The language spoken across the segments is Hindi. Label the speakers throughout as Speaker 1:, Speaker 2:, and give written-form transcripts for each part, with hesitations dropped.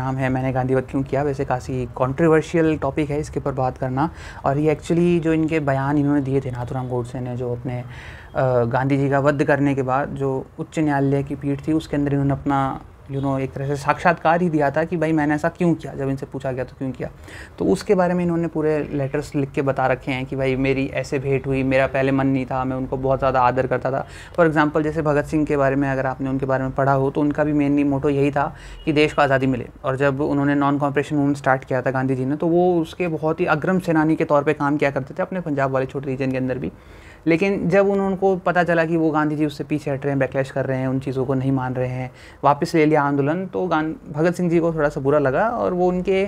Speaker 1: नाम है मैंने गांधीवाद क्यों किया। वैसे काफ़ी कंट्रोवर्शियल टॉपिक है इसके ऊपर बात करना, और ये एक्चुअली जो इनके बयान इन्होंने दिए थे नाथूराम गोडसे ने, जो अपने गांधी जी का वध करने के बाद जो उच्च न्यायालय की पीठ थी उसके अंदर इन्होंने अपना एक तरह से साक्षात्कार ही दिया था कि भाई मैंने ऐसा क्यों किया। जब इनसे पूछा गया तो क्यों किया, तो उसके बारे में इन्होंने पूरे लेटर्स लिख के बता रखे हैं कि भाई मेरी ऐसे भेंट हुई, मेरा पहले मन नहीं था, मैं उनको बहुत ज़्यादा आदर करता था। फॉर एग्जांपल जैसे भगत सिंह के बारे में अगर आपने उनके बारे में पढ़ा हो तो उनका भी मेनली मोटो यही था कि देश को आज़ादी मिले। और जब उन्होंने नॉन कॉपरेशन मूवमेंट स्टार्ट किया था गांधी जी ने, तो वो उसके बहुत ही अग्रम सेनानी के तौर पर काम किया करते थे अपने पंजाब वाले छोटे रीजन के अंदर भी। लेकिन जब उनको पता चला कि वो गांधी जी उससे पीछे हट रहे हैं, बैकलैश कर रहे हैं, उन चीज़ों को नहीं मान रहे हैं, वापस ले लिया आंदोलन, तो भगत सिंह जी को थोड़ा सा बुरा लगा और वो उनके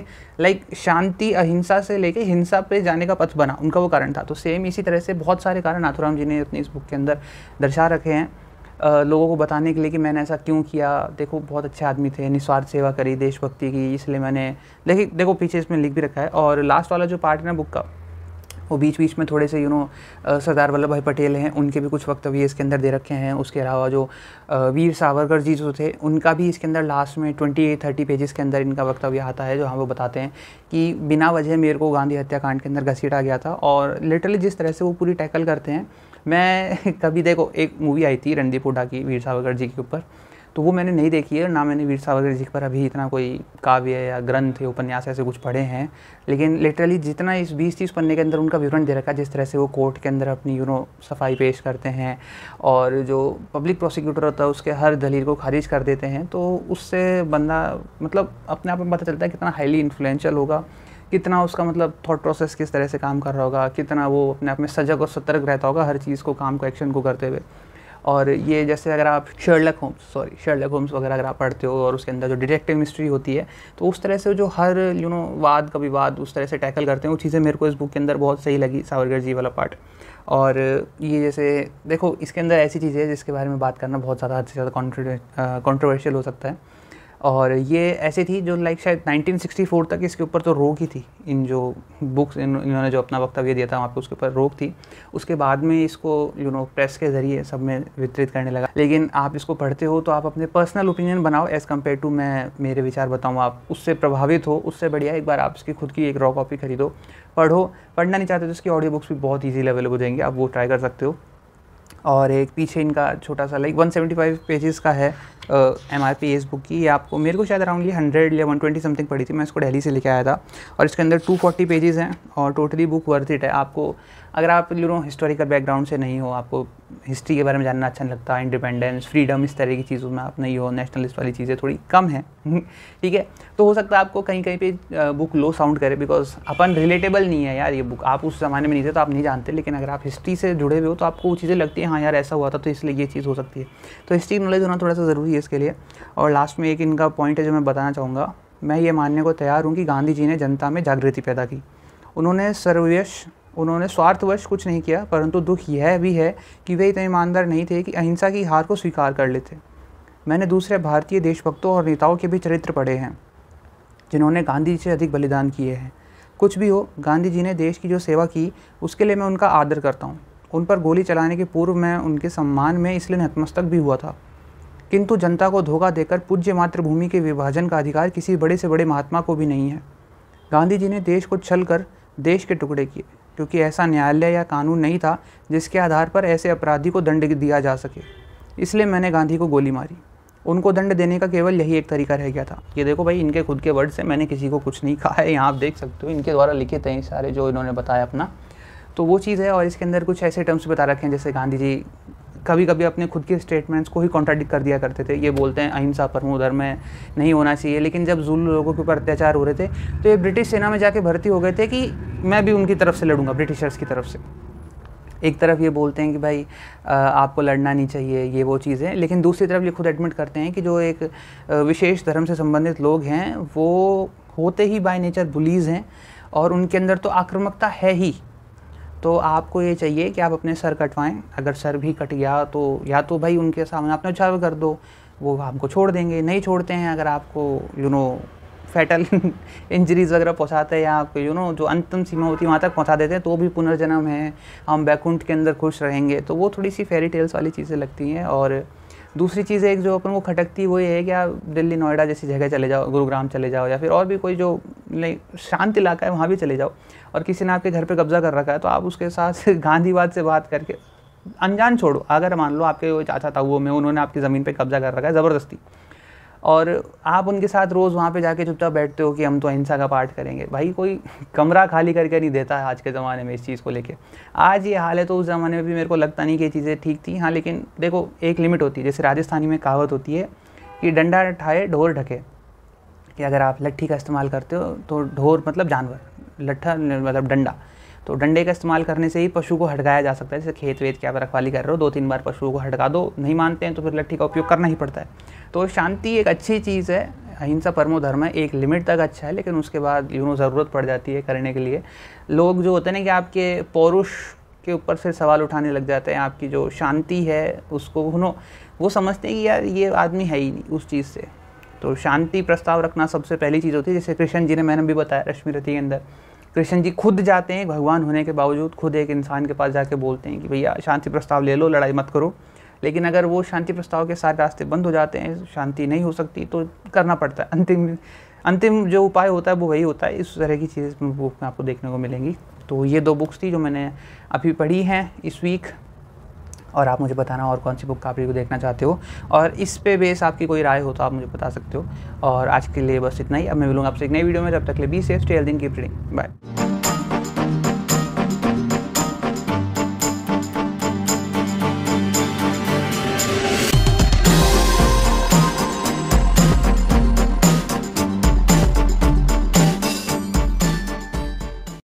Speaker 1: शांति अहिंसा से लेके हिंसा पे जाने का पथ बना, उनका वो कारण था। तो सेम इसी तरह से बहुत सारे कारण नाथूराम जी ने अपनी इस बुक के अंदर दर्शा रखे हैं लोगों को बताने के लिए कि मैंने ऐसा क्यों किया। देखो बहुत अच्छे आदमी थे, निस्वार्थ सेवा करी देशभक्ति की, इसलिए मैंने देखो पीछे इसमें लिख भी रखा है। और लास्ट वाला जो पार्ट है ना बुक का, वो बीच बीच में थोड़े से सरदार वल्लभ भाई पटेल हैं, उनके भी कुछ वक्तव्य इसके अंदर दे रखे हैं। उसके अलावा जो वीर सावरकर जी जो थे उनका भी इसके अंदर लास्ट में 20-30 पेजेस के अंदर इनका वक्तव्य आता है, जो वो बताते हैं कि बिना वजह मेरे को गांधी हत्याकांड के अंदर घसीटा गया था। और लिटरली जिस तरह से वो पूरी टैकल करते हैं, मैं कभी देखो एक मूवी आई थी रणदीप हुड्डा की वीर सावरकर जी के ऊपर, तो वो मैंने नहीं देखी है, ना मैंने वीर सावरकर जी पर अभी इतना कोई काव्य या ग्रंथ या उपन्यास ऐसे कुछ पढ़े हैं। लेकिन लिटरली जितना इस 20-30 पन्ने के अंदर उनका विवरण दे रखा है, जिस तरह से वो कोर्ट के अंदर अपनी सफाई पेश करते हैं और जो पब्लिक प्रोसिक्यूटर होता है उसके हर दलील को खारिज कर देते हैं, तो उससे बंदा अपने आप में पता चलता है कितना हाईली इन्फ्लुएंशियल होगा, कितना उसका थॉट प्रोसेस किस तरह से काम कर रहा होगा, कितना वो अपने आप में सजग और सतर्क रहता होगा हर चीज़ को, काम को, एक्शन को करते हुए। और ये जैसे अगर आप शर्लक होम्स वगैरह अगर आप पढ़ते हो और उसके अंदर जो डिटेक्टिव मिस्ट्री होती है, तो उस तरह से जो हर वाद का विवाद उस तरह से टैकल करते हैं, वो चीज़ें मेरे को इस बुक के अंदर बहुत सही लगी, सावरकर जी वाला पार्ट। और ये जैसे देखो इसके अंदर ऐसी चीज़ें हैं जिसके बारे में बात करना बहुत ज़्यादा हद से ज़्यादा कंट्रोवर्शियल हो सकता है। और ये ऐसी थी जो शायद 1964 तक इसके ऊपर तो रोक ही थी, इन जो बुक्स इन्होंने जो अपना वक्तव्य दिया था वहाँ पे उसके ऊपर रोक थी। उसके बाद में इसको प्रेस के ज़रिए सब में वितरित करने लगा। लेकिन आप इसको पढ़ते हो तो आप अपने पर्सनल ओपिनियन बनाओ एज़ कम्पेयर टू मैं मेरे विचार बताऊँ, आप उससे प्रभावित हो, उससे बढ़िया एक बार आप इसकी खुद की एक रॉ कॉपी खरीदो, पढ़ो। पढ़ना नहीं चाहते तो इसकी ऑडियो बुक्स भी बहुत ईजीली अवेलेबल हो जाएंगी, आप वो ट्राई कर सकते हो। और एक पीछे इनका छोटा सा 175 पेजेस का है MRP इस बुक की। ये आपको मेरे को शायद अराउंडली 100 या 120 समथिंग पड़ी थी, मैं इसको दिल्ली से लेके आया था। और इसके अंदर 240 पेजेस हैं और टोटली बुक वर्थ इट है। आपको अगर आप हिस्टोरिकल बैकग्राउंड से नहीं हो, आपको हिस्ट्री के बारे में जानना अच्छा नहीं लगता, इंडिपेंडेंस, फ्रीडम, इस तरह की चीज़ों में आप नहीं हो, नेशनलिस्ट वाली चीज़ें थोड़ी कम हैं ठीक है, तो हो सकता है आपको कहीं कहीं पे बुक लो साउंड करे, बिकॉज अपन रिलेटेबल नहीं है यार ये बुक, आप उस ज़माने में नहीं थे तो आप नहीं जानते। लेकिन अगर आप हिस्ट्री से जुड़े हुए हो तो आपको वो चीज़ें लगती हैं, हाँ यार ऐसा हुआ था तो इसलिए ये चीज़ हो सकती है। तो हिस्ट्री नॉलेज होना थोड़ा सा ज़रूरी है इसके लिए। और लास्ट में एक इनका पॉइंट है जो मैं बताना चाहूँगा, मैं ये मानने को तैयार हूँ कि गांधी जी ने जनता में जागृति पैदा की। उन्होंने स्वार्थवश कुछ नहीं किया, परंतु दुख यह भी है कि वे इतने ईमानदार नहीं थे कि अहिंसा की हार को स्वीकार कर लेते। मैंने दूसरे भारतीय देशभक्तों और नेताओं के भी चरित्र पढ़े हैं जिन्होंने गांधी जी से अधिक बलिदान किए हैं। कुछ भी हो, गांधी जी ने देश की जो सेवा की उसके लिए मैं उनका आदर करता हूँ। उन पर गोली चलाने के पूर्व मैं उनके सम्मान में इसलिए नतमस्तक भी हुआ था। किंतु जनता को धोखा देकर पूज्य मातृभूमि के विभाजन का अधिकार किसी बड़े से बड़े महात्मा को भी नहीं है। गांधी जी ने देश को छल कर देश के टुकड़े किए, क्योंकि ऐसा न्यायालय या कानून नहीं था जिसके आधार पर ऐसे अपराधी को दंड दिया जा सके। इसलिए मैंने गांधी को गोली मारी। उनको दंड देने का केवल यही एक तरीका रह गया था। ये देखो भाई, इनके खुद के वर्ड से, मैंने किसी को कुछ नहीं कहा है, यहाँ आप देख सकते हो इनके द्वारा लिखे थे सारे जो इन्होंने बताया अपना, तो वो चीज़ है। और इसके अंदर कुछ ऐसे टर्म्स बता रखे हैं जैसे गांधी जी कभी कभी अपने खुद के स्टेटमेंट्स को ही कॉन्ट्राडिक्ट कर दिया करते थे। ये बोलते हैं अहिंसा परमो धर्म है, नहीं होना चाहिए, लेकिन जब जुल्म लोगों के ऊपर अत्याचार हो रहे थे तो ये ब्रिटिश सेना में जाके भर्ती हो गए थे कि मैं भी उनकी तरफ से लड़ूंगा, ब्रिटिशर्स की तरफ से। एक तरफ ये बोलते हैं कि भाई आपको लड़ना नहीं चाहिए, ये वो चीज़ें, लेकिन दूसरी तरफ ये खुद एडमिट करते हैं कि जो एक विशेष धर्म से संबंधित लोग हैं वो होते ही बाय नेचर बुलीज़ हैं और उनके अंदर तो आक्रामकता है ही। तो आपको ये चाहिए कि आप अपने सर कटवाएं। अगर सर भी कट गया तो या तो भाई उनके सामने आप न्यौछावर कर दो, वो आपको छोड़ देंगे। नहीं छोड़ते हैं, अगर आपको फैटल इंजरीज़ वगैरह पहुँचाते हैं या आपको जो अंतिम सीमा होती है वहाँ तक पहुँचा देते हैं, तो भी पुनर्जन्म है, हम बैकुंठ के अंदर खुश रहेंगे। तो वो थोड़ी सी फेरी टेल्स वाली चीज़ें लगती हैं। और दूसरी चीज़ एक जो अपन को खटकती वो ये है कि आप दिल्ली नोएडा जैसी जगह चले जाओ, गुरुग्राम चले जाओ, या फिर और भी कोई जो शांत इलाका है वहाँ भी चले जाओ, और किसी ने आपके घर पे कब्जा कर रखा है, तो आप उसके साथ गांधीवाद से बात करके, अनजान छोड़ो, अगर मान लो आपके वो चाचा ताऊओं में उन्होंने आपकी ज़मीन पे कब्जा कर रखा है ज़बरदस्ती, और आप उनके साथ रोज़ वहाँ पे जाके चुपचाप बैठते हो कि हम तो अहिंसा का पाठ करेंगे, भाई कोई कमरा खाली करके नहीं देता है आज के ज़माने में इस चीज़ को लेके। आज ये हाल है, तो उस ज़माने में भी मेरे को लगता नहीं कि ये चीज़ें ठीक थी। हाँ, लेकिन देखो एक लिमिट होती है। जैसे राजस्थानी में कहावत होती है कि डंडा ठाए ढोर ढके, कि अगर आप लट्ठी का इस्तेमाल करते हो तो ढोर मतलब जानवर, लट्ठा मतलब डंडा, तो डंडे का इस्तेमाल करने से ही पशु को हटकाया जा सकता है। जैसे खेत वेत की आप रखवाली कर रहे हो, 2-3 बार पशुओं को हटका दो, नहीं मानते हैं तो फिर लट्ठी का उपयोग करना ही पड़ता है। तो शांति एक अच्छी चीज़ है, अहिंसा परमो धर्म है, एक लिमिट तक अच्छा है, लेकिन उसके बाद ज़रूरत पड़ जाती है करने के लिए। लोग जो होते हैं ना कि आपके पौरुष के ऊपर फिर सवाल उठाने लग जाते हैं, आपकी जो शांति है उसको वो समझते हैं कि यार ये आदमी है ही नहीं उस चीज़ से। तो शांति प्रस्ताव रखना सबसे पहली चीज़ होती है। जैसे कृष्ण जी ने, मैंने भी बताया रश्मि रथी के अंदर, कृष्ण जी खुद जाते हैं भगवान होने के बावजूद, खुद एक इंसान के पास जाके बोलते हैं कि भैया शांति प्रस्ताव ले लो, लड़ाई मत करो। लेकिन अगर वो शांति प्रस्ताव के सारे रास्ते बंद हो जाते हैं, शांति नहीं हो सकती, तो करना पड़ता है। अंतिम जो उपाय होता है वो वही होता है। इस तरह की चीज़ बुक में आपको देखने को मिलेंगी। तो ये 2 बुक्स थी जो मैंने अभी पढ़ी हैं इस वीक, और आप मुझे बताना और कौन सी बुक आप रिव्यू देखना चाहते हो, और इस पे बेस आपकी कोई राय हो तो आप मुझे बता सकते हो। और आज के लिए बस इतना ही। अब मैं मिलूंगा आपसे एक नई वीडियो में, तब तक के लिए be safe, stay healthy, keep reading, bye.